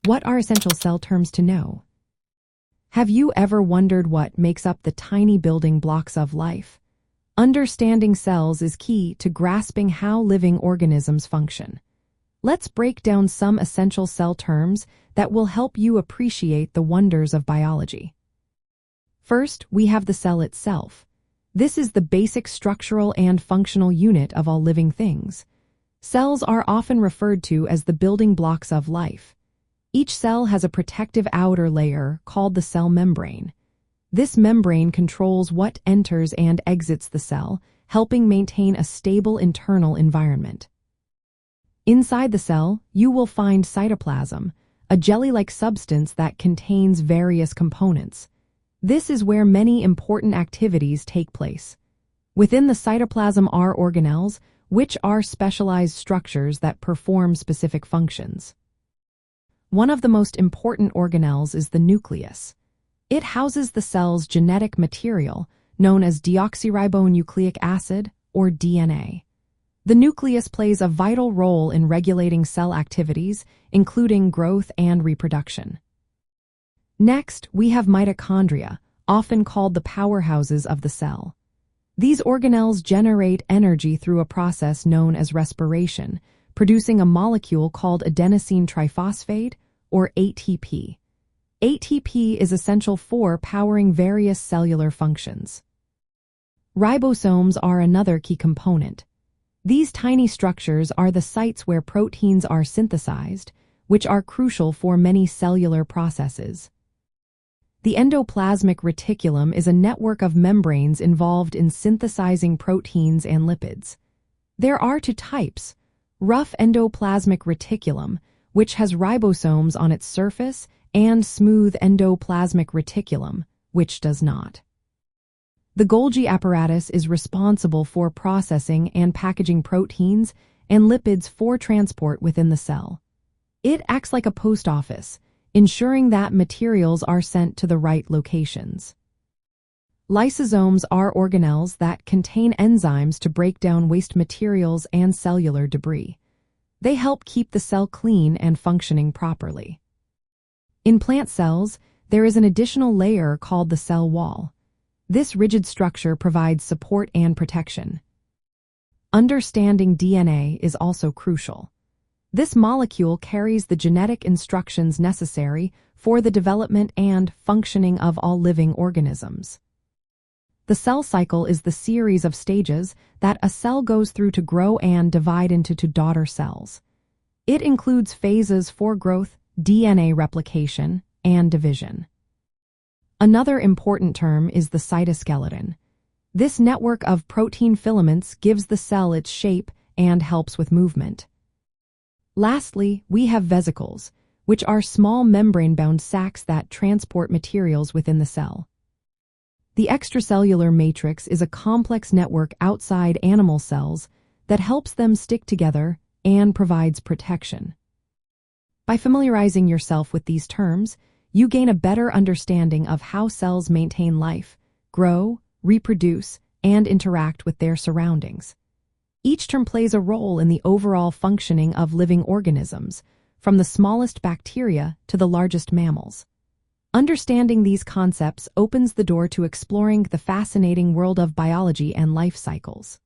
What are essential cell terms to know? Have you ever wondered what makes up the tiny building blocks of life? Understanding cells is key to grasping how living organisms function. Let's break down some essential cell terms that will help you appreciate the wonders of biology. First, we have the cell itself. This is the basic structural and functional unit of all living things. Cells are often referred to as the building blocks of life. Each cell has a protective outer layer called the cell membrane. This membrane controls what enters and exits the cell, helping maintain a stable internal environment. Inside the cell, you will find cytoplasm, a jelly-like substance that contains various components. This is where many important activities take place. Within the cytoplasm are organelles, which are specialized structures that perform specific functions. One of the most important organelles is the nucleus. It houses the cell's genetic material, known as deoxyribonucleic acid, or DNA. The nucleus plays a vital role in regulating cell activities, including growth and reproduction. Next, we have mitochondria, often called the powerhouses of the cell. These organelles generate energy through a process known as respiration, producing a molecule called adenosine triphosphate, or ATP. ATP is essential for powering various cellular functions. Ribosomes are another key component. These tiny structures are the sites where proteins are synthesized, which are crucial for many cellular processes. The endoplasmic reticulum is a network of membranes involved in synthesizing proteins and lipids. There are two types: rough endoplasmic reticulum, which has ribosomes on its surface, and smooth endoplasmic reticulum, which does not. The Golgi apparatus is responsible for processing and packaging proteins and lipids for transport within the cell. It acts like a post office, ensuring that materials are sent to the right locations. Lysosomes are organelles that contain enzymes to break down waste materials and cellular debris. They help keep the cell clean and functioning properly. In plant cells, there is an additional layer called the cell wall. This rigid structure provides support and protection. Understanding DNA is also crucial. This molecule carries the genetic instructions necessary for the development and functioning of all living organisms. The cell cycle is the series of stages that a cell goes through to grow and divide into two daughter cells. It includes phases for growth, DNA replication, and division. Another important term is the cytoskeleton. This network of protein filaments gives the cell its shape and helps with movement. Lastly, we have vesicles, which are small membrane-bound sacs that transport materials within the cell. The extracellular matrix is a complex network outside animal cells that helps them stick together and provides protection. By familiarizing yourself with these terms, you gain a better understanding of how cells maintain life, grow, reproduce, and interact with their surroundings. Each term plays a role in the overall functioning of living organisms, from the smallest bacteria to the largest mammals. Understanding these concepts opens the door to exploring the fascinating world of biology and life cycles.